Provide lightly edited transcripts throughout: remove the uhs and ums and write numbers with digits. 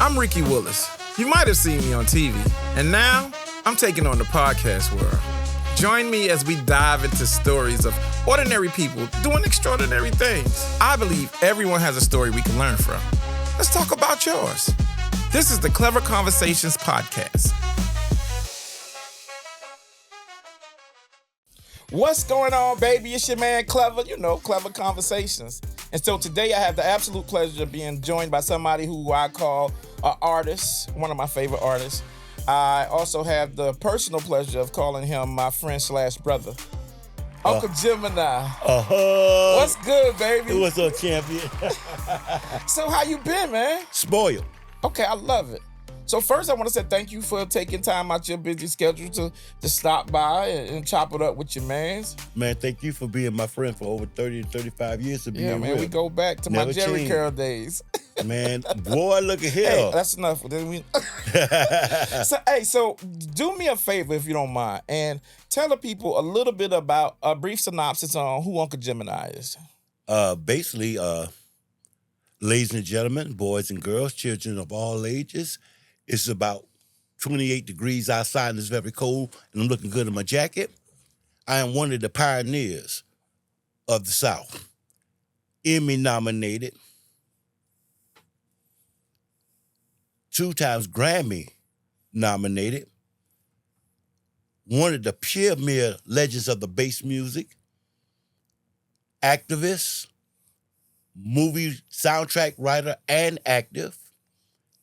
I'm Ricky Willis. You might have seen me on TV, and now I'm taking on the podcast world. Join me as we dive into stories of ordinary people doing extraordinary things. I believe everyone has a story we can learn from. Let's talk about yours. This is the Clever Conversations podcast. What's going on, baby? It's your man, Clever, Clever Conversations. And so today I have the absolute pleasure of being joined by somebody who I call an artist, one of my favorite artists. I also have the personal pleasure of calling him my friend/brother, Uncle Gymini. What's good, baby? What's up, champion? So how you been, man? Spoiled. Okay, I love it. So first, I want to say thank you for taking time out your busy schedule to stop by and chop it up with your mans. Man, thank you for being my friend for over 30 to 35 years to be Yeah, man, real. we go back to my Jerry Curl days. Man, boy, look at here. Hey, that's enough. So do me a favor if you don't mind, and tell the people a little bit about a brief synopsis on who Uncle Gymini is. Basically, ladies and gentlemen, boys and girls, children of all ages, it's about 28 degrees outside and it's very cold, and I'm looking good in my jacket. I am one of the pioneers of the South. Emmy nominated, 2 times Grammy nominated, one of the premier legends of the bass music, activist, movie soundtrack writer and active.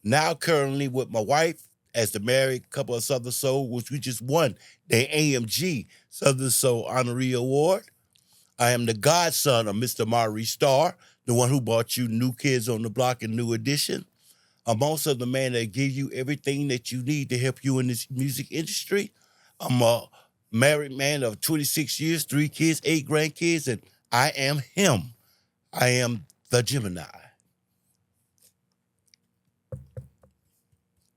Now currently with my wife as the married couple of Southern Soul, which we just won the AMG Southern Soul Honorary Award. I am the godson of Mr. Maurice Starr, the one who brought you New Kids on the Block and New Edition. I'm also the man that gives you everything that you need to help you in this music industry. I'm a married man of 26 years, 3 kids, 8 grandkids, and I am him. I am the Gymini.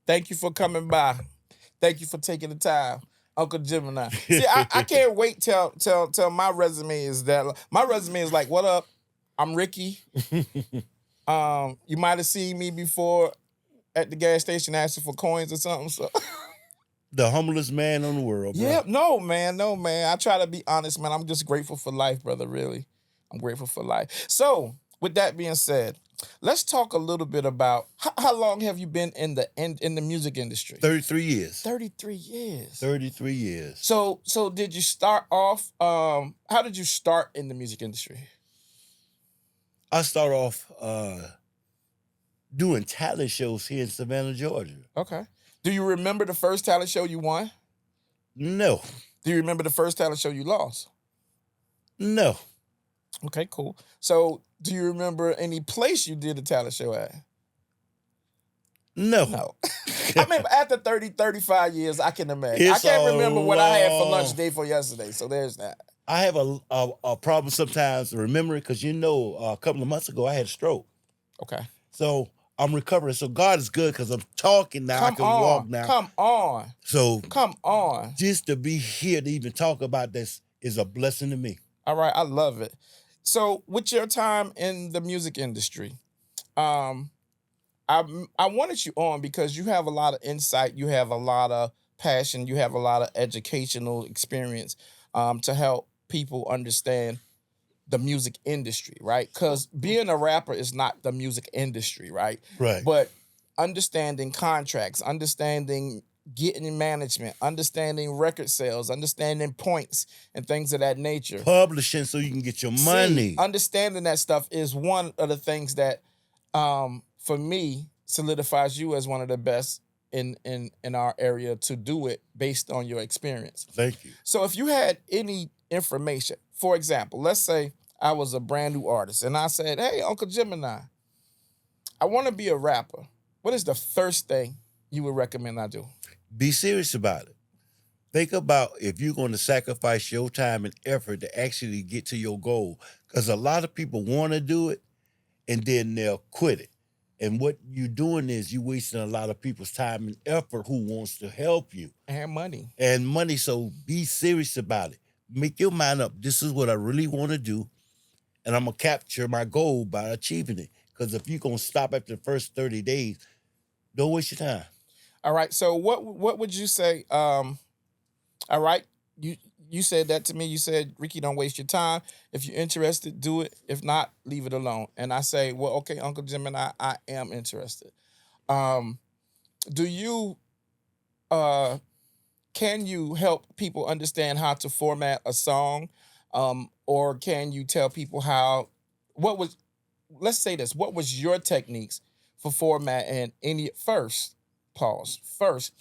Thank you for coming by. Thank you for taking the time, Uncle Gymini. See, I can't wait till my resume is that. My resume is like, what up? I'm Ricky. You might have seen me before at the gas station asking for coins or something. So. The humblest man in the world, bro. Yeah, no, man. I try to be honest, man. I'm just grateful for life, brother, really. I'm grateful for life. So, with that being said, let's talk a little bit about how long have you been in the music industry? 33 years. 33 years. 33 years. So did you start off, how did you start in the music industry? I started off doing talent shows here in Savannah, Georgia. Okay. Do you remember the first talent show you won? No. Do you remember the first talent show you lost? No. Okay, cool. So do you remember any place you did a talent show at? No. I mean, after 35 years, I can imagine. It's I can't remember what I had for long. lunch day for yesterday, so there's that. I have a problem sometimes remembering because, a couple of months ago I had a stroke. Okay. So I'm recovering. So God is good because I'm talking now. I can walk now. Come on. So come on. Just to be here to even talk about this is a blessing to me. All right. I love it. So with your time in the music industry, I wanted you on because you have a lot of insight, you have a lot of passion, you have a lot of educational experience to help people understand the music industry, right? Because being a rapper is not the music industry, right? Right. But understanding contracts, understanding getting management, understanding record sales, understanding points and things of that nature. Publishing so you can get your money. Understanding that stuff is one of the things that, for me, solidifies you as one of the best in our area to do it based on your experience. Thank you. So if you had any information, for example, let's say I was a brand new artist and I said, hey, Uncle Gymini, I want to be a rapper. What is the first thing you would recommend I do? Be serious about it. Think about if you're going to sacrifice your time and effort to actually get to your goal. Because a lot of people want to do it and then they'll quit it. And what you're doing is you're wasting a lot of people's time and effort who wants to help you. And money. And money, so be serious about it. Make your mind up. This is what I really want to do. And I'm going to capture my goal by achieving it. Because if you're going to stop after the first 30 days, Don't waste your time. All right. So what would you say? All right. You you said that to me. You said, Ricky, don't waste your time. If you're interested, do it. If not, leave it alone. And I say, well, okay, Uncle Jim, and I am interested. Um, do you uh can you help people understand how to format a song? Or can you tell people how what was let's say this, what was your techniques for formatting any first pause first,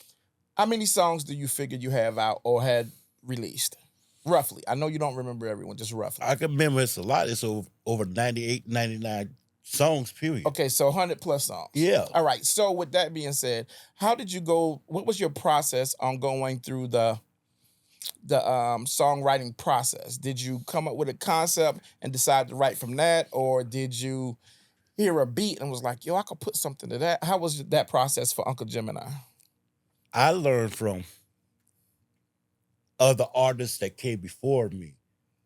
how many songs do you figure you have out or had released? Roughly. I know you don't remember everyone, just roughly. I can remember it's a lot. It's over 98, 99 songs, period. Okay, so 100 plus songs. Yeah. All right. So with that being said, how did you go? What was your process on going through the songwriting process? Did you come up with a concept and decide to write from that, or did you hear a beat and was like, yo, I could put something to that? How was that process for Uncle Gemini? I learned from other artists that came before me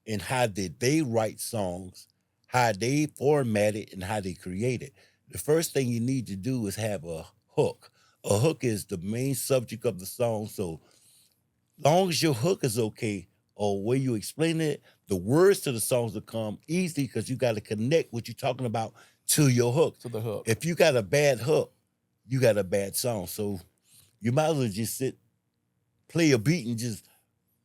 and how did they write songs, how they format it, and how they create it. The first thing you need to do is have a hook. A hook is the main subject of the song. So long as your hook is okay or way you explain it, the words to the songs will come easy because you got to connect what you're talking about to your hook. To the hook. If you got a bad hook, you got a bad song. So you might as well just play a beat and just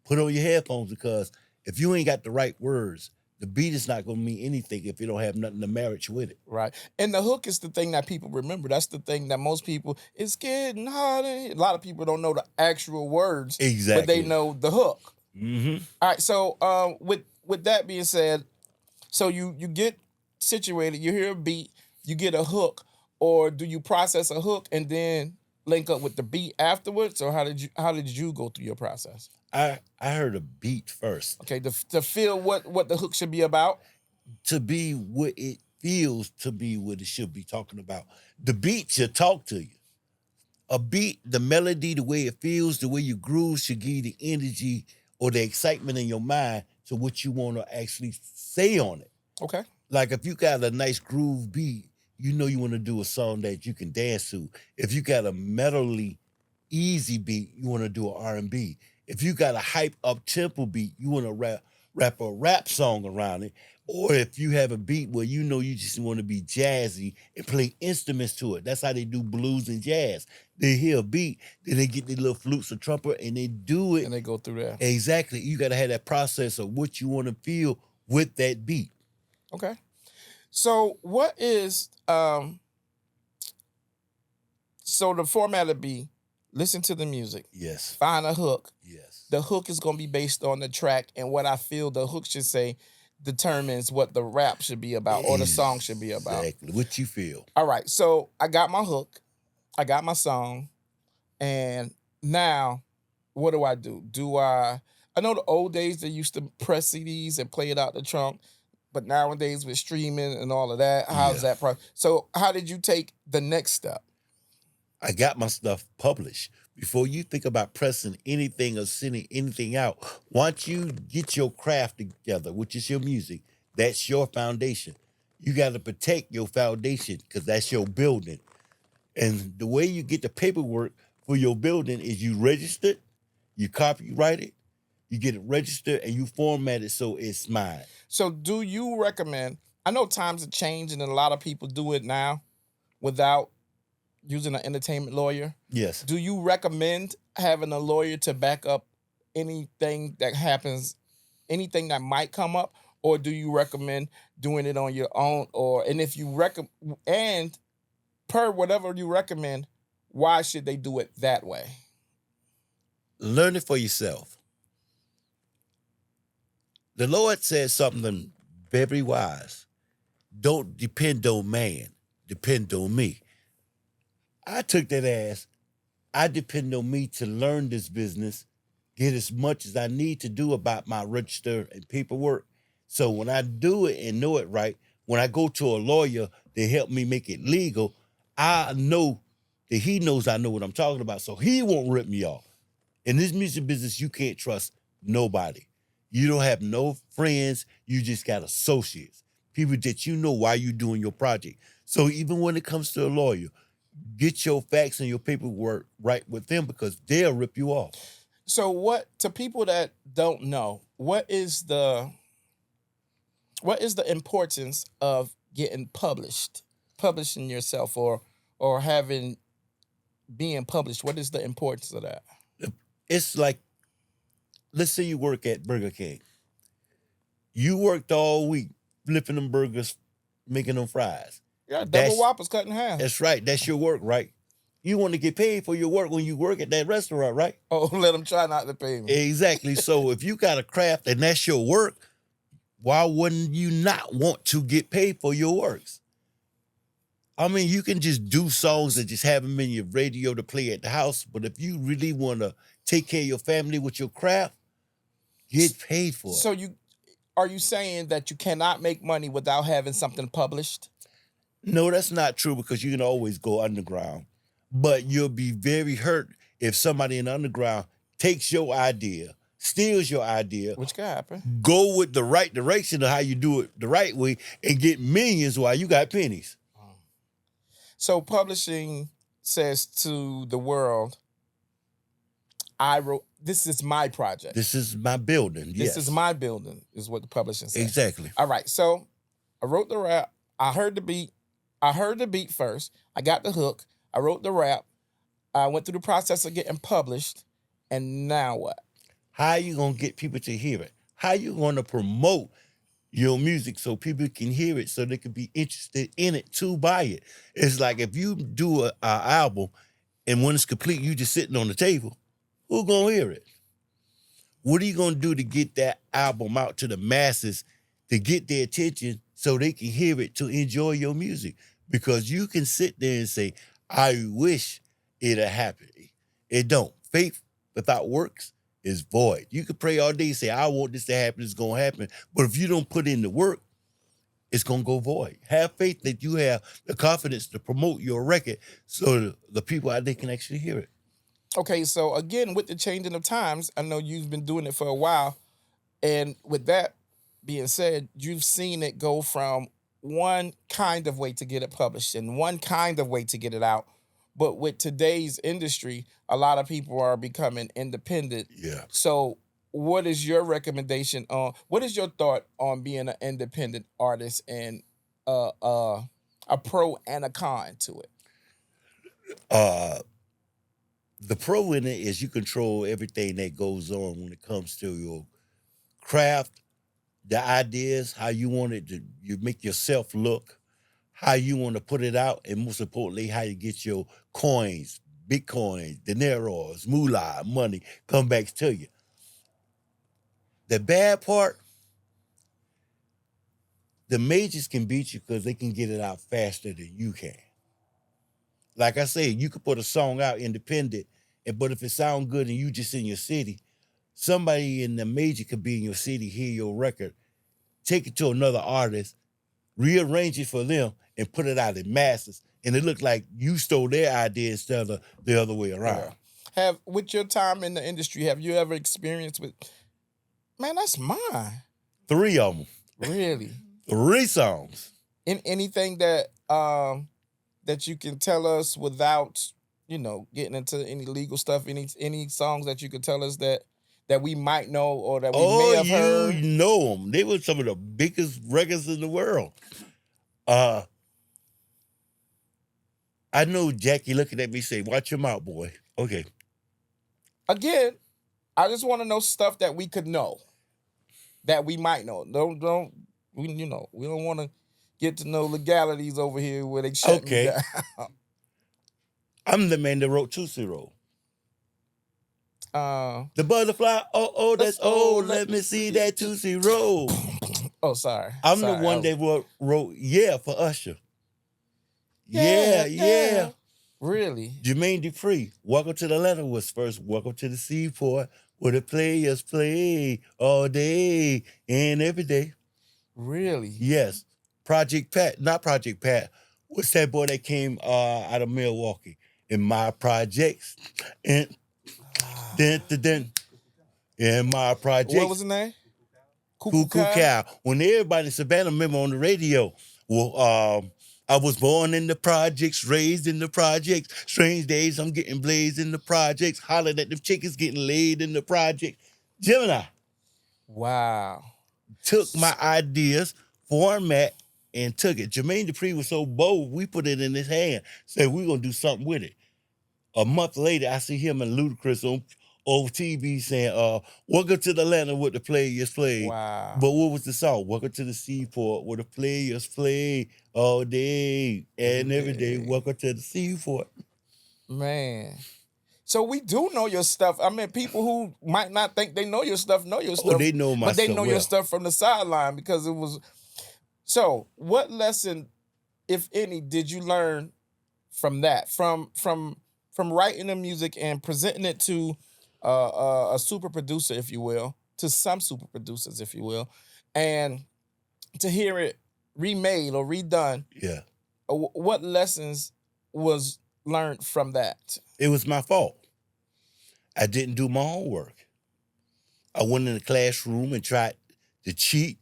put on your headphones, because if you ain't got the right words, the beat is not going to mean anything if you don't have nothing to marriage with it. Right. And the hook is the thing that people remember. That's the thing that most people, it's getting hot. A lot of people don't know the actual words. Exactly. But they know the hook. Mm-hmm. All right. So with that being said, so you get situated, you hear a beat, you get a hook, or do you process a hook and then link up with the beat afterwards? Or how did you go through your process? I heard a beat first. Okay, to feel what the hook should be about. To be what it feels to be what it should be talking about. The beat should talk to you. A beat, the melody, the way it feels, the way you groove should give you the energy or the excitement in your mind to what you want to actually say on it. Okay. Like if you got a nice groove beat, you know you want to do a song that you can dance to. If you got a metally easy beat, you want to do an R&B. If you got a hype up tempo beat, you want to rap a rap song around it. Or if you have a beat where you know you just want to be jazzy and play instruments to it. That's how they do blues and jazz. They hear a beat, then they get their little flutes or trumpet and they do it. And they go through that. Exactly. You got to have that process of what you want to feel with that beat. Okay. So what is so the format would be listen to the music. Yes. Find a hook. Yes. The hook is going to be based on the track, and what I feel the hook should say determines what the rap should be about or the song should be about. Exactly. What you feel. All right. So I got my hook. I got my song. And now what do? I know the old days they used to press CDs and play it out the trunk, but nowadays with streaming and all of that, how's that So how did you take the next step? I got my stuff published. Before you think about pressing anything or sending anything out, once you get your craft together, which is your music, that's your foundation. You got to protect your foundation because that's your building. And the way you get the paperwork for your building is you register it, you copyright it, you get it registered, and you format it so it's mine. So do you recommend, I know times have changed and a lot of people do it now without using an entertainment lawyer. Yes. Do you recommend having a lawyer to back up anything that happens, anything that might come up, or do you recommend doing it on your own? And if you and per whatever you recommend, why should they do it that way? Learn it for yourself. The Lord said something very wise. Don't depend on man, depend on me. I took that as I depend on me to learn this business, get as much as I need to do about my register and paperwork. So when I do it and know it right, when I go to a lawyer to help me make it legal, I know that he knows I know what I'm talking about, so he won't rip me off. In this music business, you can't trust nobody. You don't have no friends. You just got associates, people that you know while you're doing your project. So even when it comes to a lawyer, Get your facts and your paperwork right with them because they'll rip you off. So what to people that don't know, what is the importance of getting publishing yourself or having being published? What is the importance of that? It's like, let's say you work at Burger King. You worked all week flipping them burgers, making them fries. Yeah, double That's- Whoppers cut in half. That's right. That's your work, right? You want to get paid for your work when you work at that restaurant, right? Oh, let them try not to pay me. Exactly. So if you got a craft and that's your work, why wouldn't you not want to get paid for your works? I mean, you can just do songs and just have them in your radio to play at the house, but if you really want to take care of your family with your craft, get paid for it. So are you saying that you cannot make money without having something published? No, that's not true because you can always go underground. But you'll be very hurt if somebody in the underground takes your idea, steals your idea, Which can happen. go with the right direction of how you do it the right way, and get millions while you got pennies. So publishing says to the world, this is my project. This is my building. This is my building, is what the publishing says. Exactly. All right. So I wrote the rap. I heard the beat. First. I got the hook. I wrote the rap. I went through the process of getting published. And now what? How you gonna get people to hear it? How you gonna promote your music so people can hear it, so they can be interested in it to buy it? It's like if you do a album and when it's complete, you just sitting on the table, who gonna hear it? What are you gonna do to get that album out to the masses to get their attention so they can hear it to enjoy your music? Because you can sit there and say, I wish it had happened. It don't. Faith without works is void. You can pray all day and say, I want this to happen, it's gonna happen. But if you don't put in the work, it's gonna go void. Have faith that you have the confidence to promote your record so the people out there can actually hear it. Okay, so again, with the changing of times, I know you've been doing it for a while. And with that being said, you've seen it go from one kind of way to get it published and one kind of way to get it out. But with today's industry, a lot of people are becoming independent. Yeah. So what is your recommendation on, what is your thought on being an independent artist and a pro and a con to it? The pro in it is you control everything that goes on when it comes to your craft, the ideas, how you want it to, you make yourself look, how you want to put it out, and most importantly, how you get your coins, Bitcoins, dineros, moolah, money come back to you. The bad part, the majors can beat you because they can get it out faster than you can. Like I said, you could put a song out independent, but if it sounds good and you just in your city, somebody in the major could be in your city, hear your record, take it to another artist, rearrange it for them, and put it out in masses. And it looked like you stole their idea instead of the other way around. With your time in the industry, have you ever experienced with, man, that's mine. 3 of them. Really? 3 songs. In anything that that you can tell us without, getting into any legal stuff, any songs that you could tell us that we might know or that we may have heard? You know them. They were some of the biggest records in the world. I know Jackie looking at me say, watch your mouth, boy. Okay. Again, I just want to know stuff that we could know, that we might know. We don't want to get to know legalities over here where they shut me down. I'm the man that wrote Tootsie Roll. The butterfly, that's old. Let me see that Tootsie Roll. Oh, sorry. I'm the one that wrote Yeah for Usher. Yeah. Really? Jermaine Dupri, Welcome to the Atlanta was first. Welcome to the Seaport, where the players play all day and every day. Really? Yes. Not Project Pat. What's that boy that came out of Milwaukee? In my projects. And then. In my projects. What was the name? Cuckoo Cow. When everybody in Savannah remember on the radio, well, I was born in the projects, raised in the projects. Strange days, I'm getting blazed in the projects. Hollered at the chickens getting laid in the project. Gemini Wow. took my ideas, format, and took it. Jermaine Dupri was so bold, we put it in his hand. Said, we're going to do something with it. A month later, I see him and Ludacris on TV saying, welcome to the land where the players play. Wow. But what was the song? Welcome to the seaport where the players play all day and every day. Welcome to the seaport. Man. So we do know your stuff. I mean, people who might not think they know your stuff know your stuff. They know my but they stuff know your well. stuff from the sideline because it was. So, what lesson, if any, did you learn from that? From writing the music and presenting it to a super producer, if you will, to some super producers, if you will, and to hear it remade or redone. Yeah. What lessons was learned from that? It was my fault. I didn't do my homework. I went in the classroom and tried to cheat,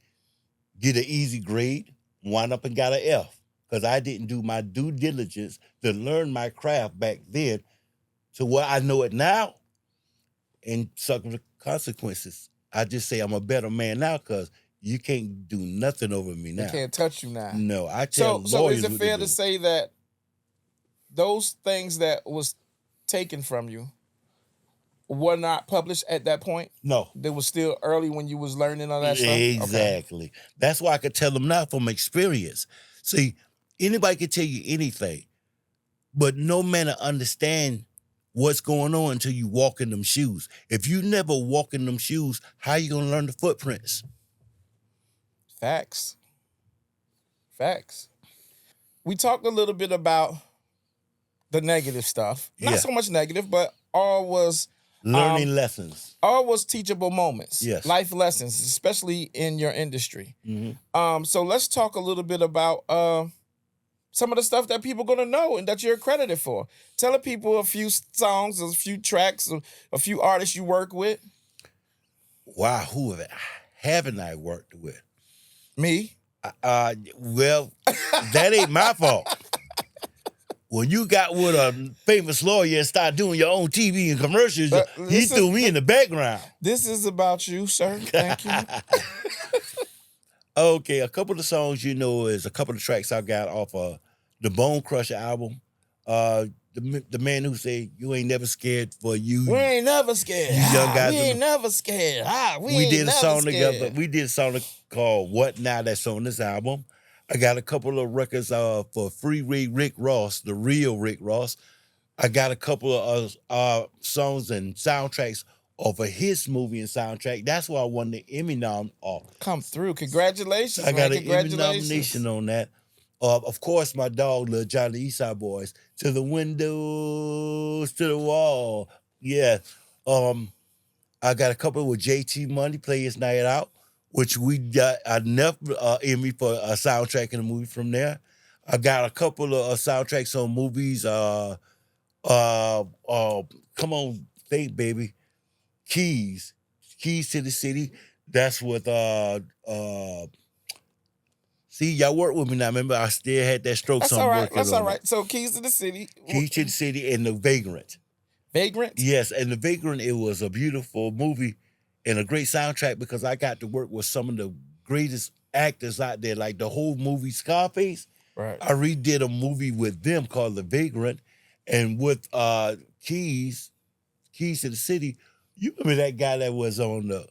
get an easy grade, wound up and got an F because I didn't do my due diligence to learn my craft back then to what I know it now and suffer the consequences. I just say I'm a better man now because you can't do nothing over me now. They can't touch you now. No, I tell So lawyers is it what fair to to do. say that those things that was taken from you were not published at that point? No. They were still early when you was learning all that stuff? Exactly. Okay. That's why I could tell them now from experience. See, anybody can tell you anything, but no man will understand what's going on until you walk in them shoes. If you never walk in them shoes, how you gonna learn the footprints? Facts. We talked a little bit about the negative stuff. Not so much negative, but all was learning lessons. All was teachable moments. Yes. Life lessons, especially in your industry. Mm-hmm. So let's talk a little bit about some of the stuff that people are gonna know and that you're accredited for. Tell the people a few songs, a few tracks, a few artists you work with. Wow, who haven't I worked with? Me. Well, that ain't my fault. When you got with a famous lawyer and start doing your own TV and commercials, he threw me in the background. This is about you, sir. Thank you. Okay, a couple of songs is a couple of tracks I got off of the Bone Crusher album. The man who said, you ain't never scared for you. We ain't never scared. You young guys. We ain't never scared. We did a song together. We did a song called What Now that's on this album. I got a couple of records for Freeway Rick Ross, the real Rick Ross. I got a couple of songs and soundtracks off of his movie and soundtrack. That's why I won the Emmy nom off. Come through. Congratulations. I got an Emmy nomination on that. Of course, my dog, Lil Johnny Eastside Boys, to the windows, to the wall. Yeah. I got a couple with JT Money, Play His Night Out, which we got enough Emmy for a soundtrack in a movie from there. I got a couple of soundtracks on movies. Come on, think, baby. Keys to the City. That's with see, y'all work with me now. Remember, I still had that stroke. That's all right. That's all right. So Keys to the City. Keys to the City and The Vagrant. Vagrant? Yes, and The Vagrant, it was a beautiful movie and a great soundtrack because I got to work with some of the greatest actors out there, like the whole movie Scarface. Right. I redid a movie with them called The Vagrant, and with Keys to the City. You remember that guy that was on the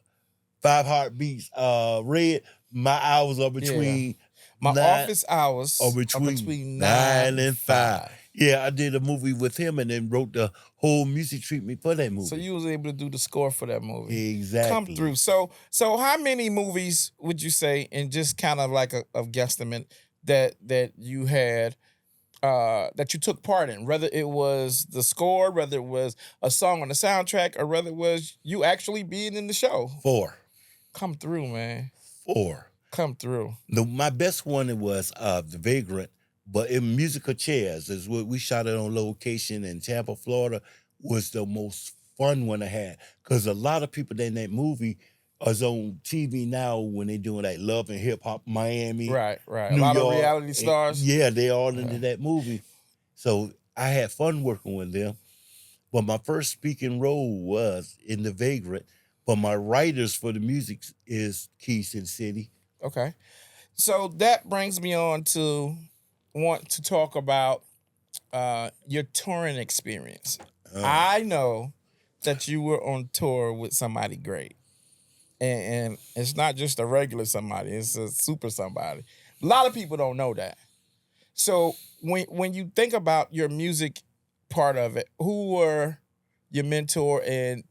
Five Heartbeats, Red? My hours are between office hours are between 9 and 5. Yeah, I did a movie with him and then wrote the whole music treatment for that movie. So you was able to do the score for that movie. Exactly. Come through. So how many movies would you say, in just kind of like a guesstimate, that you had that you took part in, whether it was the score, whether it was a song on the soundtrack, or whether it was you actually being in the show? 4. Come through, man. 4. Come through. My best one was The Vagrant, but in Musical Chairs is what we shot it on location in Tampa, Florida, was the most fun one I had because a lot of people in that movie is on TV now when they doing like Love and Hip Hop Miami, Right, right. A New lot of York. reality stars. Yeah, they all into Yeah. that movie. So I had fun working with them. But my first speaking role was in The Vagrant. But my writers for the music is Keys to the City. Okay. So that brings me on to want to talk about your touring experience. Uh, I know that you were on tour with somebody great. And it's not just a regular somebody, it's a super somebody. A lot of people don't know that. So when you think about your music part of it, who were your mentor, and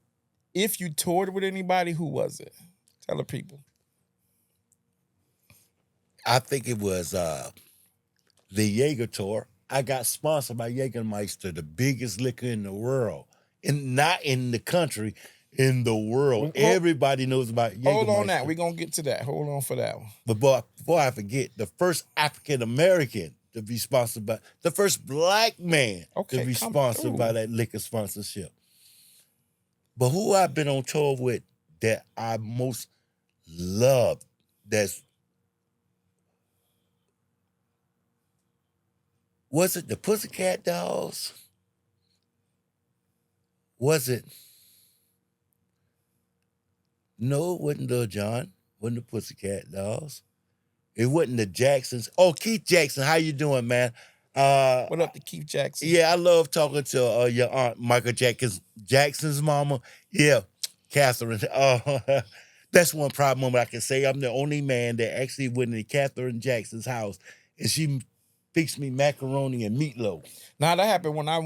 if you toured with anybody, who was it? Tell the people. I think it was the Jaeger tour. I got sponsored by Jägermeister, the biggest liquor in the world. And not in the country, in the world. Everybody knows about Hold on that. Jägermeister. We're gonna get to that. Hold on for that one. But before I forget, the first African American to be sponsored by, the first black man to Okay, be come sponsored by through. that liquor sponsorship. But who I've been on tour with that I most love, was it the Pussycat Dolls? Was it? No, it wasn't Lil Jon. Wasn't the Pussycat Dolls. It wasn't the Jacksons. Oh, Keith Jackson, how you doing, man? What up to Keith Jackson? Yeah, I love talking to your aunt Michael Jackson's mama. Yeah, Catherine. That's one proud moment I can say. I'm the only man that actually went to Catherine Jackson's house, and she fixed me macaroni and meatloaf. Now that happened when I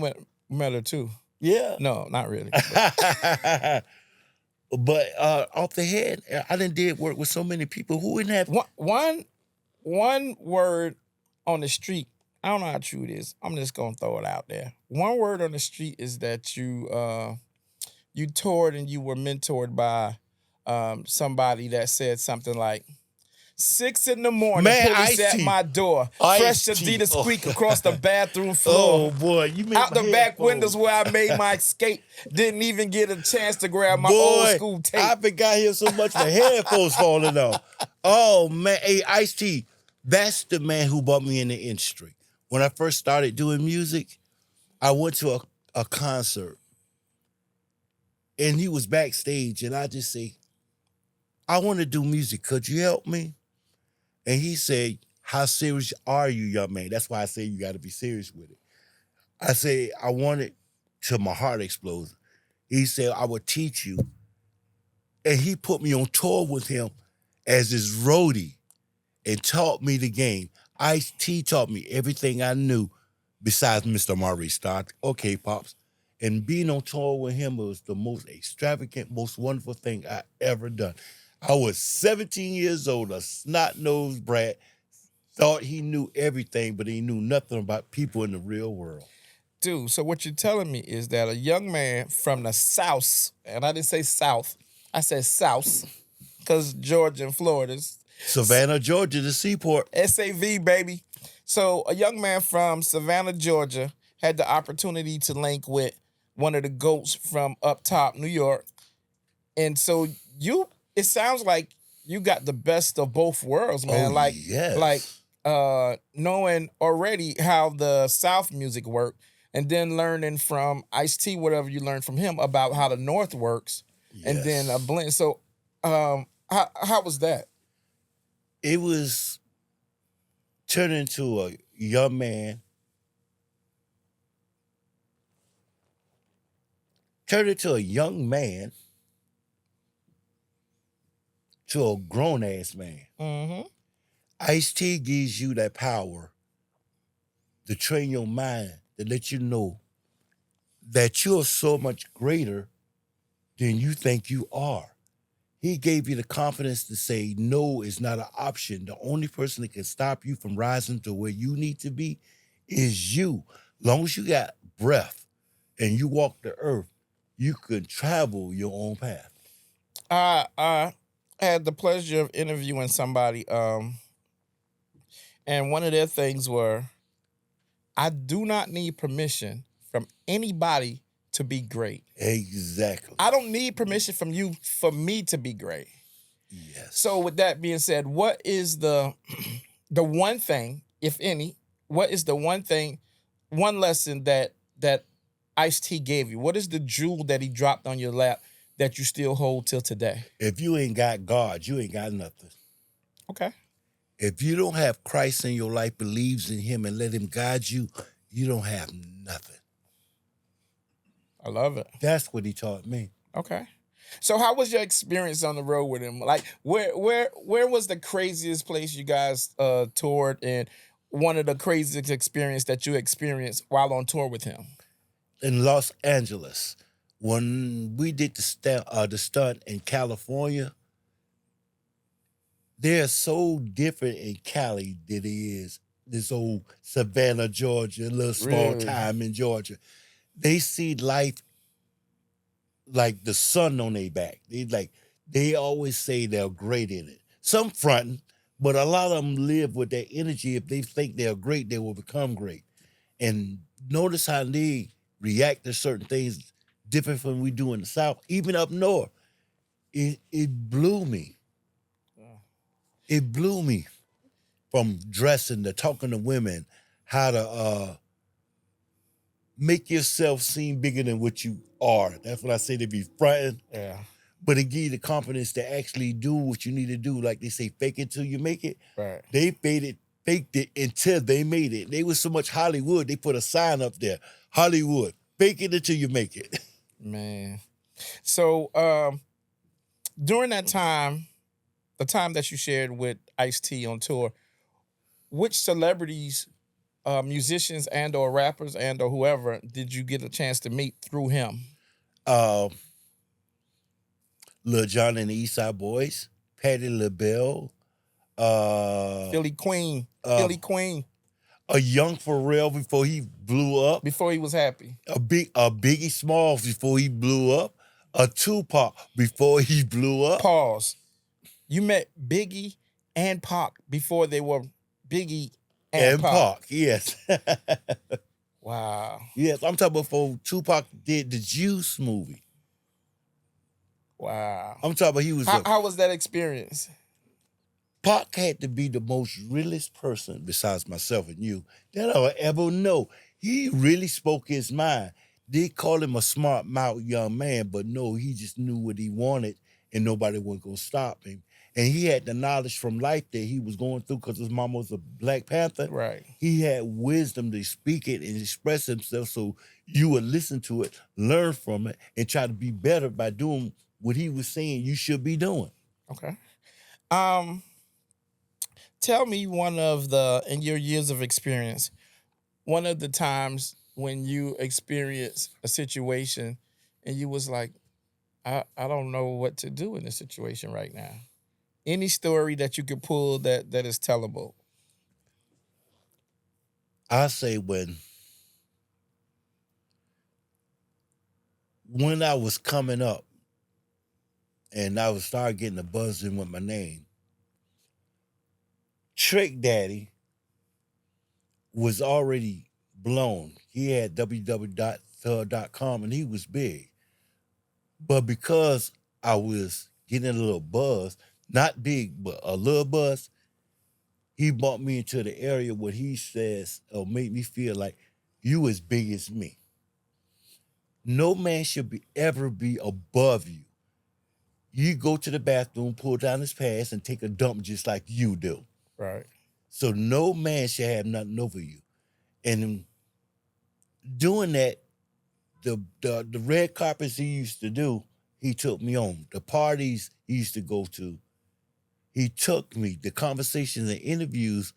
met her too. Yeah. No, not really. But off the head, I did work with so many people who wouldn't have. One word on the street. I don't know how true it is. I'm just gonna throw it out there. One word on the street is that you toured and you were mentored by somebody that said something like 6 in the morning, Man, police at Ice-T. my door. Fresh Ice-T. Adidas squeak across the bathroom Oh floor. boy, you made Out my the head back fold. windows where I made my escape. Didn't even get a chance to grab my Boy, old school tape. I've been got here so much my headphones falling off. Oh man, hey Ice-T, that's the man who brought me in the industry. When I first started doing music, I went to a concert and he was backstage and I just say, I want to do music. Could you help me? And he said, how serious are you, young man? That's why I say you got to be serious with it. I say, I want it till my heart explodes. He said, I will teach you. And he put me on tour with him as his roadie and taught me the game. Ice-T taught me everything I knew besides Mr. Maurice Stark. Okay, Pops. And being on tour with him was the most extravagant, most wonderful thing I ever done. I was 17 years old, a snot-nosed brat, thought he knew everything, but he knew nothing about people in the real world. Dude, so what you're telling me is that a young man from the South, and I didn't say South, I said South, because Georgia and Florida's Savannah, Georgia, the seaport. SAV, baby. So a young man from Savannah, Georgia, had the opportunity to link with one of the GOATs from up top, New York. And so it sounds like you got the best of both worlds, man. Oh, yes. Knowing already how the South music worked, and then learning from Ice-T, whatever you learned from him about how the North works, and then a blend. So how was that? It was turning into a young man, to a grown-ass man. Mm-hmm. Ice-T gives you that power to train your mind, to let you know that you're so much greater than you think you are. He gave you the confidence to say no is not an option. The only person that can stop you from rising to where you need to be is you. Long as you got breath and you walk the earth, you can travel your own path. I had the pleasure of interviewing somebody, and one of their things were, I do not need permission from anybody to be great. Exactly. I don't need permission from you for me to be great. Yes. So with that being said, what is the the one thing, if any, what is the one thing, one lesson that Ice-T gave you? What is the jewel that he dropped on your lap that you still hold till today? If you ain't got God, you ain't got nothing. Okay. If you don't have Christ in your life, believes in him and let him guide you, you don't have nothing. I love it. That's what he taught me. Okay. So how was your experience on the road with him? Like where was the craziest place you guys toured, and one of the craziest experience that you experienced while on tour with him? In Los Angeles, when we did the stunt in California, they're so different in Cali than it is this old Savannah, Georgia, little small Really? time in Georgia. They see life like the sun on their back. They always say they're great in it. Some fronting, but a lot of them live with that energy. If they think they're great, they will become great. And notice how they react to certain things different from we do in the South, even up north. It blew me. It blew me from dressing to talking to women, how to make yourself seem bigger than what you are. That's what I say, to be fronting. Yeah. But it give you the confidence to actually do what you need to do. Like they say, fake it till you make it. Right. They faked it until they made it. They was so much Hollywood, they put a sign up there. Hollywood, fake it until you make it. Man. So during that time, the time that you shared with Ice-T on tour, which celebrities, musicians and or rappers and or whoever did you get a chance to meet through him? uh, Lil Jon and the East Side Boys, Patti LaBelle, Philly Queen. uh, Philly Queen a young Pharrell before he blew up, before he was happy. a Biggie Smalls before he blew up, a Tupac before he blew up. Pause. You met Biggie and Pac before they were Biggie and Pac. Pac, yes. Wow. Yes, I'm talking about before Tupac did the Juice movie. Wow. I'm talking about he was How was that experience? Pac had to be the most realest person besides myself and you that I'll ever know. He really spoke his mind. They call him a smart mouth young man, but no, he just knew what he wanted and nobody was going to stop him. And he had the knowledge from life that he was going through because his mama was a Black Panther. Right. He had wisdom to speak it and express himself so you would listen to it, learn from it, and try to be better by doing what he was saying you should be doing. Okay. Tell me in your years of experience, one of the times when you experienced a situation and you was like, I don't know what to do in this situation right now. Any story that you could pull that is tellable. I say when I was coming up and I was start getting a buzz in with my name, Trick Daddy was already blown. He had www.thug.com and he was big. But because I was getting a little buzz, not big, but a little buzz, he brought me into the area where he says, or made me feel like you as big as me. No man should ever be above you. You go to the bathroom, pull down his pants, and take a dump just like you do. Right. So no man should have nothing over you. And doing that, the red carpets he used to do, he took me on. The parties he used to go to, he took me. The conversations and interviews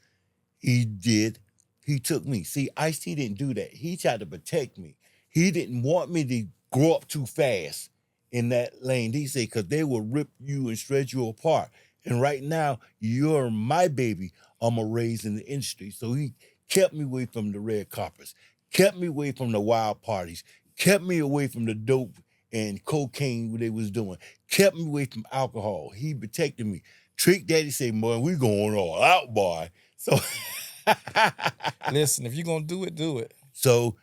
he did, he took me. See, Ice-T didn't do that. He tried to protect me. He didn't want me to grow up too fast in that lane. He said, because they will rip you and shred you apart. And right now, you're my baby. I'm a raised in the industry. So he kept me away from the red carpets, kept me away from the wild parties, kept me away from the dope and cocaine what they was doing, kept me away from alcohol. He protected me. Trick Daddy said, boy, we going all out, boy. So Listen, if you're gonna do it, do it. So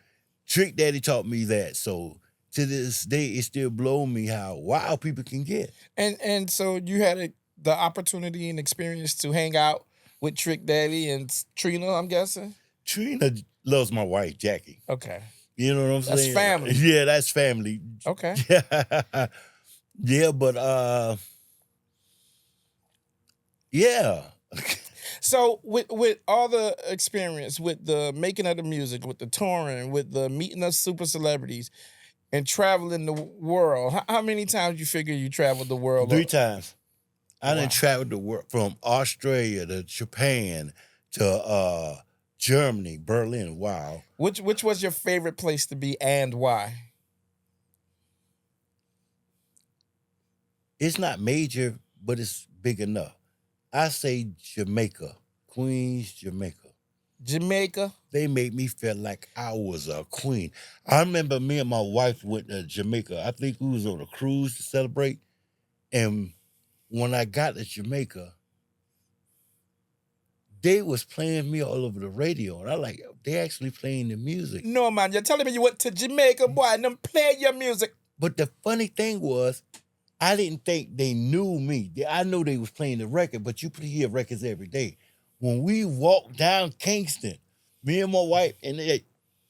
Trick Daddy taught me that. So to this day, it still blows me how wild people can get. And so you had the opportunity and experience to hang out with Trick Daddy and Trina, I'm guessing? Trina loves my wife, Jackie. Okay. You know what I'm That's saying? family. Yeah, that's family. Okay. Yeah, but yeah. So with all the experience, with the making of the music, with the touring, with the meeting of super celebrities, and traveling the world, how many times you figure you traveled the world? 3 times. I Wow. done traveled the world from Australia to Japan to Germany, Berlin. Wow. Which was your favorite place to be and why? It's not major, but it's big enough. I say Jamaica, Queens, Jamaica. Jamaica. They made me feel like I was a queen. I remember me and my wife went to Jamaica. I think we was on a cruise to celebrate. And when I got to Jamaica, they was playing me all over the radio. And I like, they actually playing the music. No, man, you're telling me you went to Jamaica, boy, and them play your music. But the funny thing was, I didn't think they knew me. I know they was playing the record, but you hear records every day. When we walked down Kingston, me and my wife, and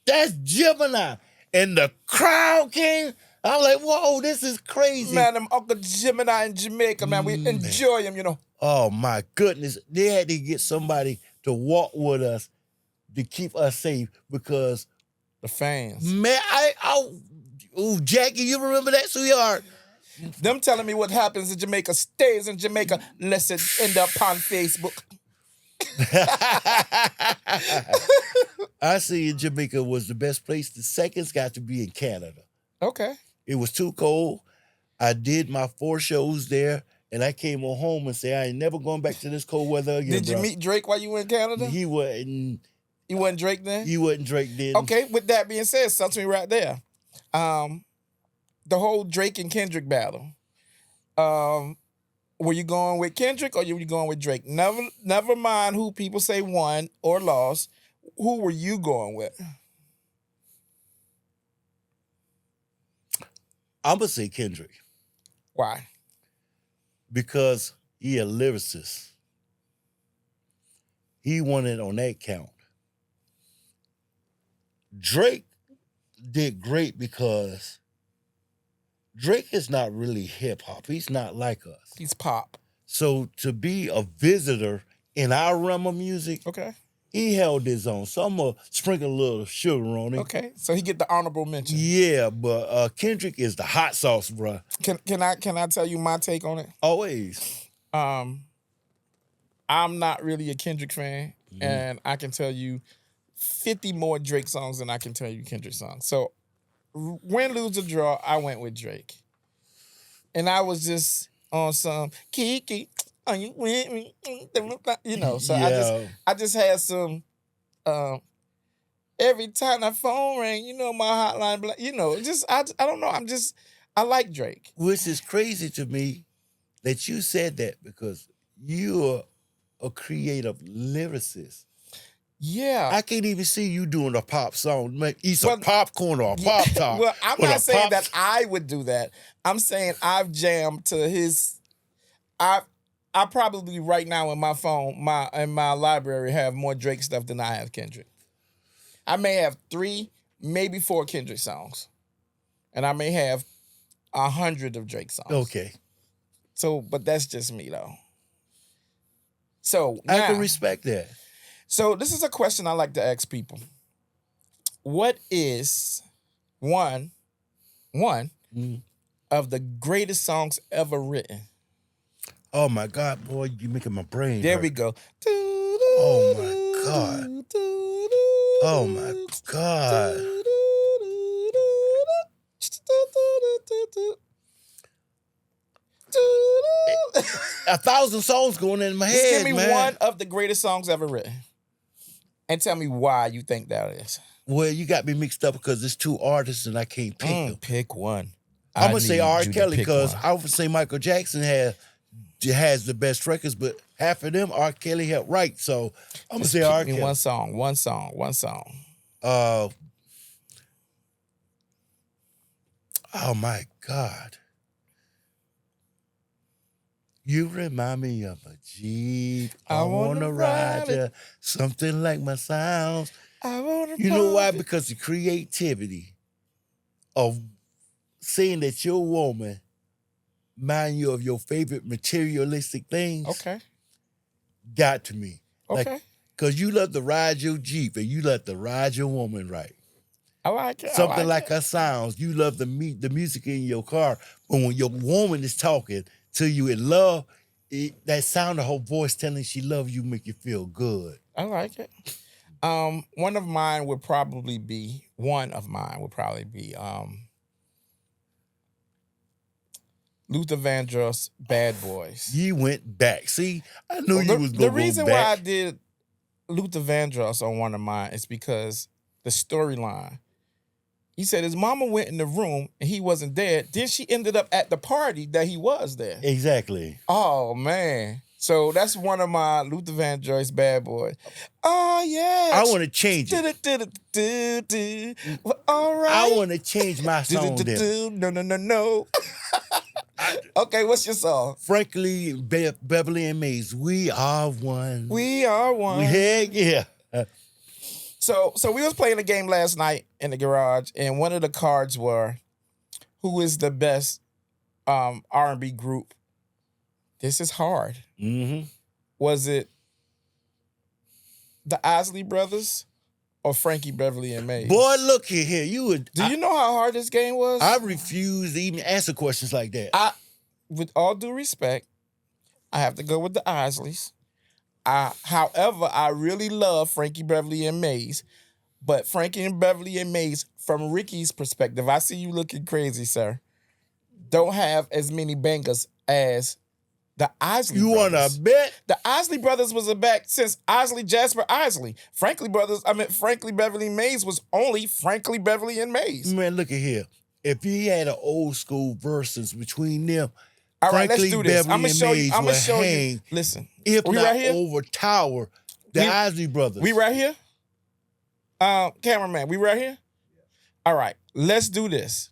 that's Gemini. And the crowd came. I'm like, whoa, this is crazy. Man, them Uncle Gymini in Jamaica, man, we enjoy them, you know. Oh, my goodness. They had to get somebody to walk with us to keep us safe because... The fans. Man, oh, Jackie, you remember that, sweetheart? Them telling me what happens in Jamaica stays in Jamaica unless it end up on Facebook. I see in Jamaica was the best place. The second's got to be in Canada. Okay. It was too cold. I did my 4 shows there, and I came home and said, I ain't never going back to this cold weather again. Did you meet Drake while you were in Canada? He wasn't. You wasn't Drake then? He wasn't Drake then. Okay, with that being said, something right there. The whole Drake and Kendrick battle. Were you going with Kendrick or were you going with Drake? Never mind who people say won or lost. Who were you going with? I'm going to say Kendrick. Why? Because he a lyricist. He won it on that count. Drake did great because Drake is not really hip-hop. He's not like us. He's pop. So to be a visitor in our realm of music, Okay. he held his own. So I'm going to sprinkle a little sugar on it. Okay, so he get the honorable mention. Yeah, but Kendrick is the hot sauce, bro. Can I tell you my take on it? Always. I'm not really a Kendrick fan, and I can tell you 50 more Drake songs than I can tell you Kendrick songs. So win, lose, or draw, I went with Drake. And I was just on some Kiki, are you with me? You know, so Yeah. I just had some every time that phone rang, you know, my hotline, you know, just I don't know, I like Drake. Which is crazy to me that you said that because you're a creative lyricist. Yeah. I can't even see you doing a pop song. Man, eat some popcorn or a pop top. Well, I'm not saying that I would do that. I'm saying I've jammed to his. I probably right now in my phone, in my library, have more Drake stuff than I have Kendrick. I may have 3, maybe 4 Kendrick songs, and I may have 100 of Drake songs. Okay. So, but that's just me though. So I now, can respect that. So this is a question I like to ask people. What is one of the greatest songs ever written? Oh my God, boy, you're making my brain There hurt. we go. Oh my God. Oh my God. 1,000 songs going in my head, Just give me man. one of the greatest songs ever written. And tell me why you think that is. Well, you got me mixed up because there's 2 artists and I can't pick them. Pick one. I'm going to say R. Kelly because I would say Michael Jackson has the best records, but half of them R. Kelly helped write. So I'm going to say R. Kelly. One song. Oh my God. You remind me of a Jeep. I I wanna wanna ride ride it. ya. Something like my sounds. I wanna You know why? pump it. Because the creativity of saying that your woman mind you of your favorite materialistic things Okay. got to me. Like, Okay. cause you love to ride your Jeep and you love to ride your woman right. I like it. I Something like like it. her sounds. You love the music in your car. But when your woman is talking to you in love, that sound of her voice telling she loves you make you feel good. I like it. One of mine would probably be Luther Vandross, Bad Boys. You went back. See, I knew Well, you the, was the gonna go reason why I back. did Luther Vandross on one of mine is because the storyline. He said his mama went in the room and he wasn't there. Then she ended up at the party that he was there. Exactly. Oh man. So that's one of my Luther Vandross Bad Boys. Oh yeah. I want to change it. Well, all right. I want to change my song then. No. Okay, what's your song? Frankly, Beverly and Mays, we are one. We are one. Heck yeah. So we was playing a game last night in the garage, and one of the cards were who is the best R&B group. This is hard. Mm-hmm. Was it the Isley Brothers or Frankie Beverly and Mays? Boy, look here. You would. Do you know how hard this game was? I refuse to even answer questions like that. With all due respect, I have to go with the Isleys. However, I really love Frankie Beverly and Mays, but Frankie and Beverly and Mays, from Ricky's perspective, I see you looking crazy, sir, don't have as many bangers as the Isley You Brothers. want to bet? The Isley Brothers was a back since Isley Jasper Isley. Frankly Beverly Mays was only Frankly Beverly and Mays. Man, look at here. If he had an old school versus between them, All right, Frankly, let's do this. Beverly and Mays I'm gonna will show you. hang, Listen, if we not right here. overtower the Isley Brothers. We right here. Cameraman, we right here. All right, let's do this.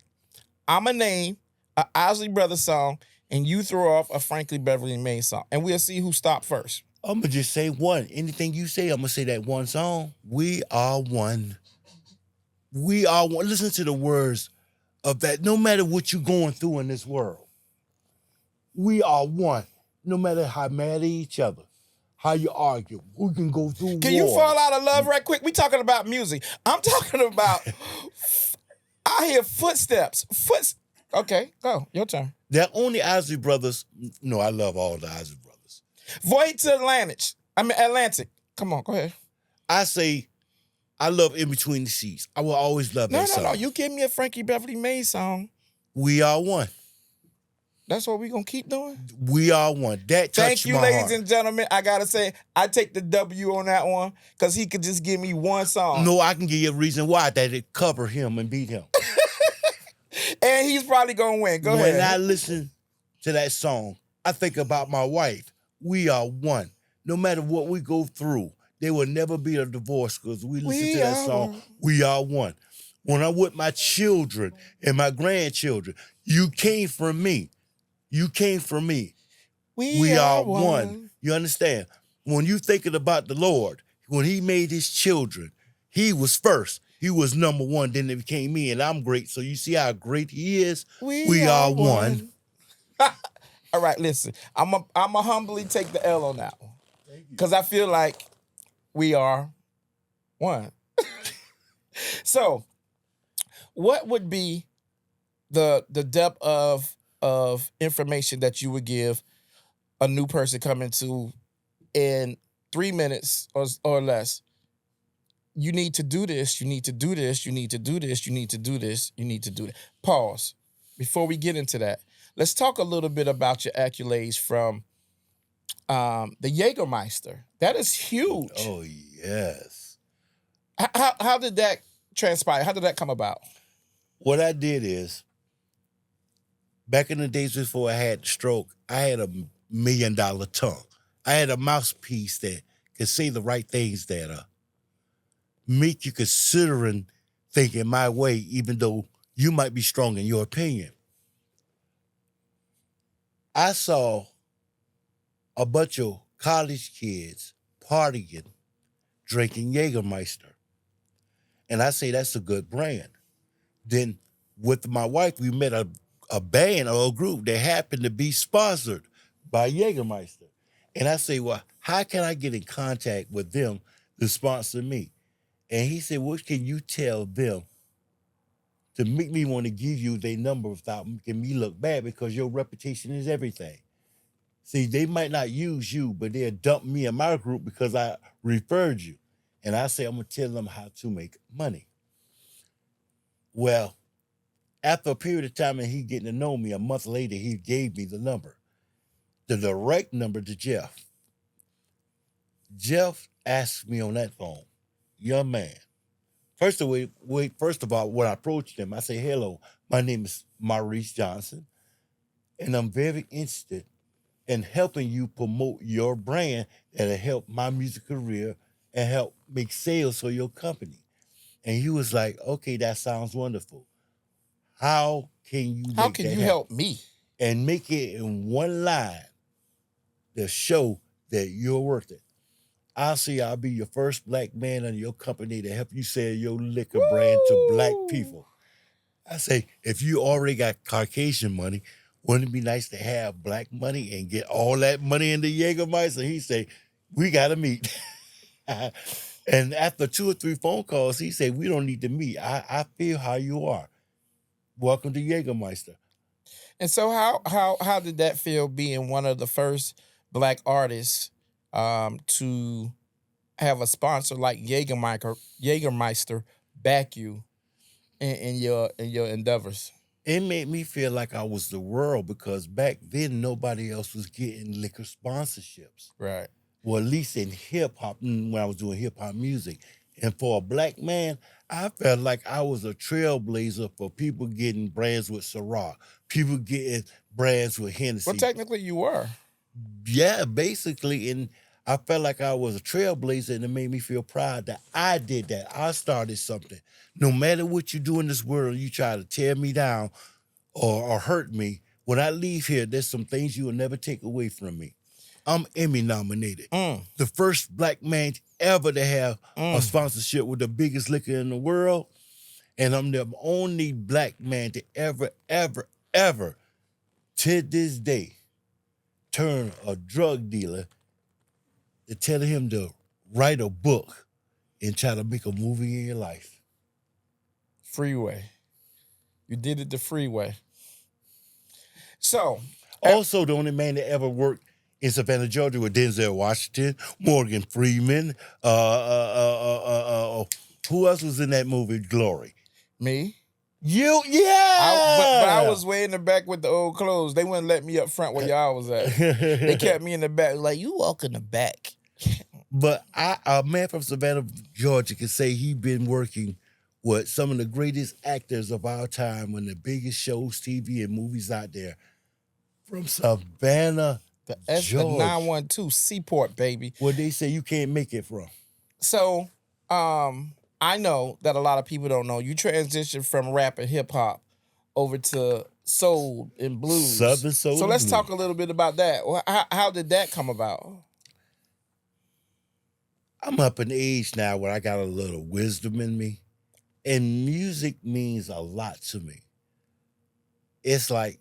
I'm gonna name a Isley Brothers song, and you throw off a Frankly Beverly and Mays song, and we'll see who stopped first. I'm going to just say one. Anything you say, I'm going to say that one song. We are one. We are one. Listen to the words of that. No matter what you're going through in this world, we are one. No matter how mad at each other, how you argue, we can go through Can wars. you fall out of love right quick? We talking about music. I'm talking about, I hear footsteps. Okay, go. Your turn. They're only Isley Brothers. No, I love all the Isley Brothers. Void to Atlantic. Come on, go ahead. I say, I love In Between the Sheets. I will always love that song. No. You give me a Frankie Beverly Mays song. We are one. That's what we gonna keep doing? We are one. That touched Thank you, my ladies heart. and gentlemen. I gotta say, I take the W on that one because he could just give me one song. No, I can give you a reason why that it cover him and beat him. And he's probably gonna win. Go ahead. When I listen to that song, I think about my wife. We are one. No matter what we go through, there will never be a divorce because we listen to that song. One. We are one. When I'm with my children and my grandchildren, you came from me. You came from me. We are one. You understand? When you thinking about the Lord, when he made his children, he was first. He was number one. Then it became me, and I'm great. So you see how great he is? We are one. All right, listen. I'm a humbly take the L on that one. Because I feel like we are one. So, what would be the depth of information that you would give a new person coming to in 3 minutes or less? You need to do this, you need to do this, you need to do this, you need to do this, you need to do that. Pause. Before we get into that, let's talk a little bit about your accolades from the Jägermeister. That is huge. Oh, yes. How did that transpire? How did that come about? What I did is, back in the days before I had the stroke, I had $1 million tongue. I had a mouthpiece that could say the right things that make you considering thinking my way, even though you might be strong in your opinion. I saw a bunch of college kids partying, drinking Jägermeister. And I say that's a good brand. Then with my wife, we met a band or a group that happened to be sponsored by Jägermeister. And I say, well, how can I get in contact with them to sponsor me? And he said, what can you tell them to make me want to give you their number without making me look bad because your reputation is everything. See, they might not use you, but they'll dump me in my group because I referred you. And I say, I'm going to tell them how to make money. Well, after a period of time and he getting to know me, a month later, he gave me the number, the direct number to Jeff. Jeff asked me on that phone, young man, first of all, when I approached him, I say, hello, my name is Maurice Johnson, and I'm very interested in helping you promote your brand that'll help my music career and help make sales for your company. And he was like, okay, that sounds wonderful. How can you How make can that you happen? help me? And make it in one line to show that you're worth it. I'll be your first black man in your company to help you sell your liquor brand to black Woo! people. I say, if you already got Caucasian money, wouldn't it be nice to have black money and get all that money into Jägermeister? He say, we got to meet. And after 2 or 3 phone calls, he said, we don't need to meet. I feel how you are. Welcome to Jägermeister. And so how did that feel being one of the first black artists to have a sponsor like Jägermeister back you in your endeavors? It made me feel like I was the world because back then nobody else was getting liquor sponsorships. Right. Well, at least in hip hop, when I was doing hip hop music. And for a black man, I felt like I was a trailblazer for people getting brands with Ciroc, people getting brands with Hennessy. Well, technically you were. Yeah, basically. And I felt like I was a trailblazer, and it made me feel proud that I did that. I started something. No matter what you do in this world, you try to tear me down or hurt me. When I leave here, there's some things you will never take away from me. I'm Emmy nominated. The first black man ever to have a sponsorship with the biggest liquor in the world. And I'm the only black man to ever, to this day, turn a drug dealer to tell him to write a book and try to make a movie in your life. Freeway. You did it the freeway. So Also, the only man that ever worked in Savannah, Georgia with Denzel Washington, Morgan Freeman, who else was in that movie, Glory? me. You, yeah. But I was way in the back with the old clothes. They wouldn't let me up front where y'all was at. They kept me in the back. Like, you walk in the back. But a man from Savannah, Georgia, can say he been working with some of the greatest actors of our time on the biggest shows, TV, and movies out there. From Savannah, The Georgia. 912 Seaport, baby. Where they say you can't make it from. So, I know that a lot of people don't know. You transitioned from rap and hip hop over to soul and blues. Southern soul. So and let's blues. talk a little bit about that. How did that come about? I'm up in age now where I got a little wisdom in me. And music means a lot to me. It's like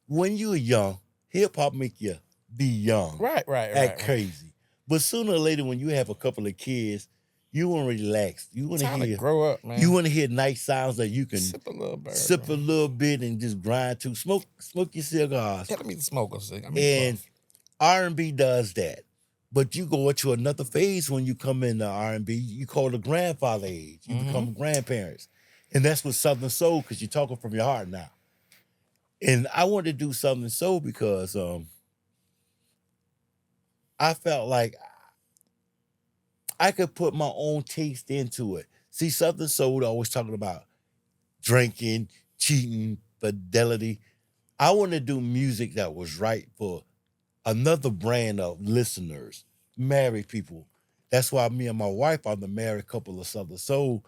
when you're young, hip hop make you be young. Right. Act crazy. But sooner or later, when you have a couple of kids, you want to relax. You want to Time to hear grow up, man. You want to hear nice sounds that you can sip a little bit. sip a little bit and just grind to. Smoke your cigars. Yeah, let me smoke a cigarette. And R&B does that. But you go into another phase when you come into R&B. You call it the grandfather age. You become grandparents. And that's with Southern Soul, because you're talking from your heart now. And I wanted to do Southern Soul because I felt like I could put my own taste into it. See, Southern Soul always talking about drinking, cheating, fidelity. I want to do music that was right for another brand of listeners, married people. That's why me and my wife are the married couple of Southern Soul.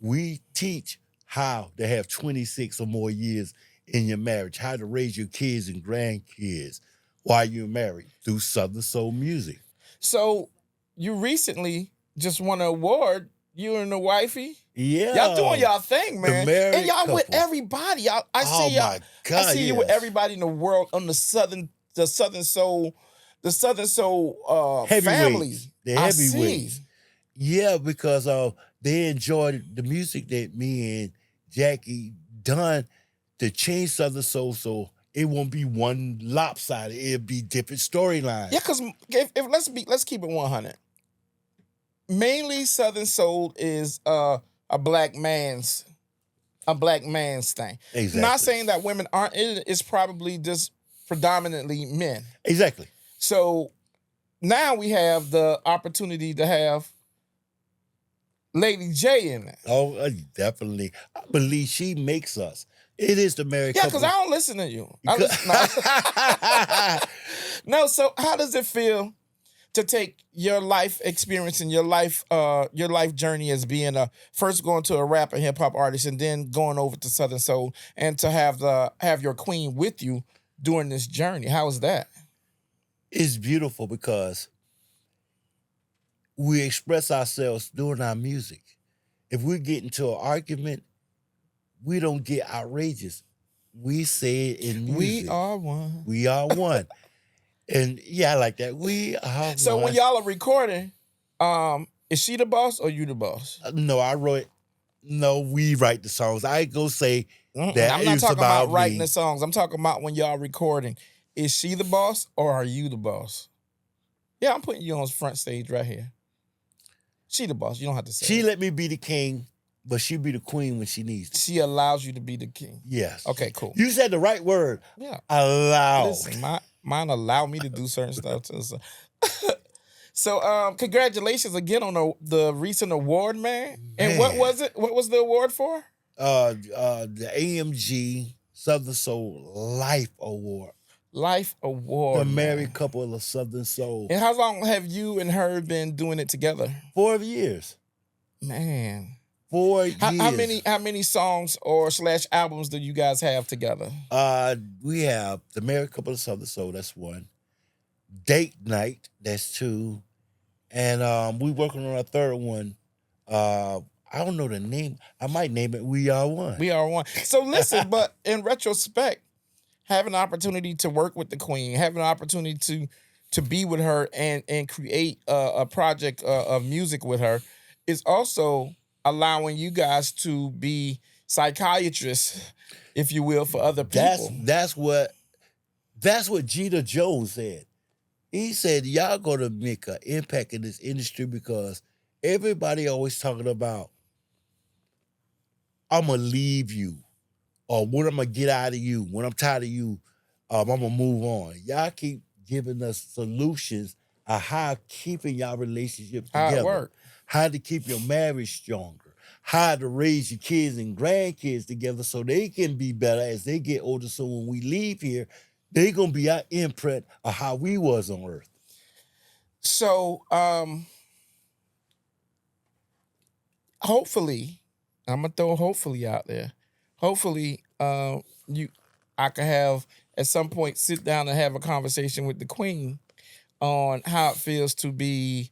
We teach how to have 26 or more years in your marriage, how to raise your kids and grandkids. Why You Married through Southern Soul music. So you recently just won an award, you and the wifey. Y'all doing Yeah. y'all thing, The man. And married y'all with couple. everybody. Y'all, I Oh see y'all. my I God, see you with yes. everybody in the world on the Southern Soul, family. Heavyweights. The I see. heavyweights. Yeah, because they enjoyed the music that me and Jackie done to change Southern Soul so it won't be one lopsided. It'll be different storylines. Yeah, because if let's keep it 100. Mainly Southern Soul is a black man's thing. Exactly. Not saying that women aren't. It's probably just predominantly men. Exactly. So now we have the opportunity to have Lady J in it. Oh, definitely. I believe she makes us. It is the married Yeah, couple. because I don't listen to you. No, so how does it feel to take your life experience and your life journey as being first going to a rap and hip hop artist and then going over to Southern Soul and to have your queen with you during this journey? How is that? It's beautiful because we express ourselves during our music. If we get into an argument, we don't get outrageous. We say it in music. We are one. We are one. And yeah, I like that. We are So one. when y'all are recording, is she the boss or you the boss? No, I wrote. No, we write the songs. I go say that I'm not it's talking about me. writing the songs. I'm talking about when y'all recording. Is she the boss or are you the boss? Yeah, I'm putting you on front stage right here. She the boss. You don't have to say She it. let me be the king, but she be the queen when she needs to. She allows you to be the king. Yes. Okay, cool. You said the right word. Yeah. Allow. Listen, mine allow me to do certain stuff too. So, congratulations again on the recent award, man. And what was it? What was the award for? The AMG Southern Soul Life Award. Life Award. The married man. couple of Southern Soul. And how long have you and her been doing it together? 4 years. Man. 4 years. How many songs or / albums do you guys have together? We have the married couple of Southern Soul, that's 1. Date Night, that's 2. And we working on a 3rd one. I don't know the name. I might name it We Are One. We Are One. So listen, but in retrospect, having an opportunity to work with the queen, having an opportunity to be with her and create a project of music with her is also allowing you guys to be psychiatrists, if you will, for other people. That's what Jeter Jones said. He said, y'all gonna make an impact in this industry because everybody always talking about, I'm gonna leave you, or when I'm gonna get out of you, when I'm tired of you, I'm gonna move on. Y'all keep giving us solutions on how keeping y'all relationships together. How it work. How to keep your marriage stronger. How to raise your kids and grandkids together so they can be better as they get older. So when we leave here, they're gonna be our imprint of how we was on earth. So hopefully, I'm gonna throw hopefully out there. Hopefully, I can have at some point sit down and have a conversation with the queen on how it feels to be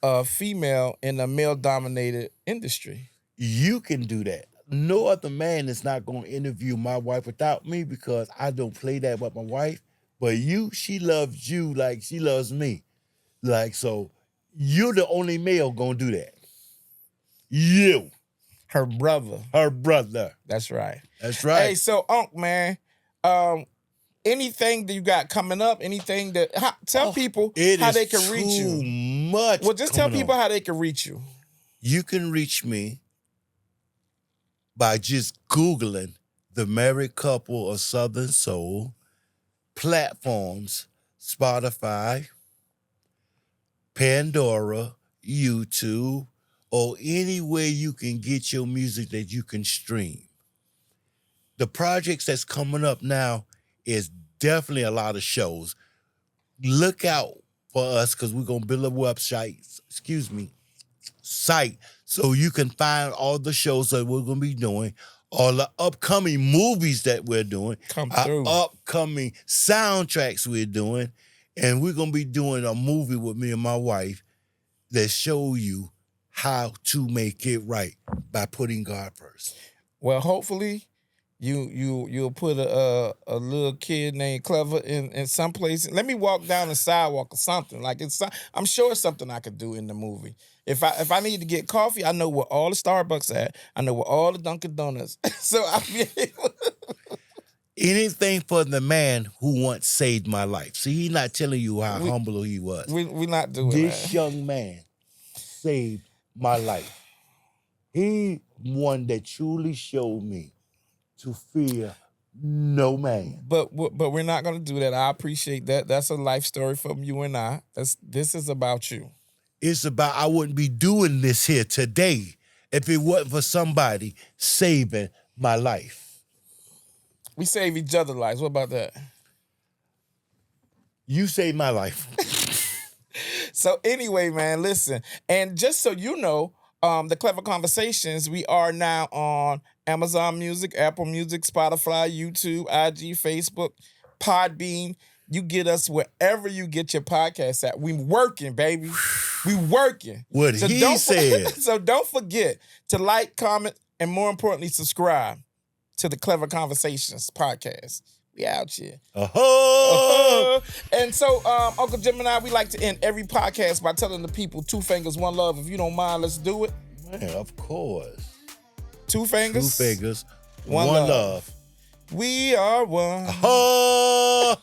a female in a male-dominated industry. You can do that. No other man is not going to interview my wife without me because I don't play that with my wife. But she loves you like she loves me. Like, so you're the only male going to do that. You. Her brother. Her brother. That's right. That's right. Hey, so Unc, man, anything that you got coming up? Anything that tell people how they can reach you? Much. Well, just tell people how they can reach you. You can reach me by just Googling the married couple of Southern Soul platforms, Spotify, Pandora, YouTube, or anywhere you can get your music that you can stream. The projects that's coming up now is definitely a lot of shows. Look out for us because we're going to build a website, site, so you can find all the shows that we're going to be doing. all the upcoming movies that we're doing, Come our through. upcoming soundtracks we're doing, and we're gonna be doing a movie with me and my wife that show you how to make it right by putting God first. Well, hopefully you'll put a little kid named Clever in some place. Let me walk down the sidewalk or something. Like I'm sure it's something I could do in the movie. If I need to get coffee, I know where all the Starbucks at. I know where all the Dunkin' Donuts. So I'll be able. Anything for the man who once saved my life. See, he's not telling you how We- humble he was. We're not doing This that. young man saved my life. He one that truly showed me to fear no man. But we're not gonna do that. I appreciate that. That's a life story from you and I. This is about you. It's about I wouldn't be doing this here today if it wasn't for somebody saving my life. We save each other lives. What about that? You saved my life. So anyway, man, listen. And just so you know, the Clever Conversations, we are now on Amazon Music, Apple Music, Spotify, YouTube, IG, Facebook, Podbean. You get us wherever you get your podcasts at. We working, baby. We working. What he said. So don't forget to like, comment, and more importantly, subscribe to the Clever Conversations podcast. We out here. And so, Uncle Gymini, we like to end every podcast by telling the people 2 fingers, 1 love. If you don't mind, let's do it. Man, of course. 2 fingers. 2 fingers. One One love. love. We are one. Oh!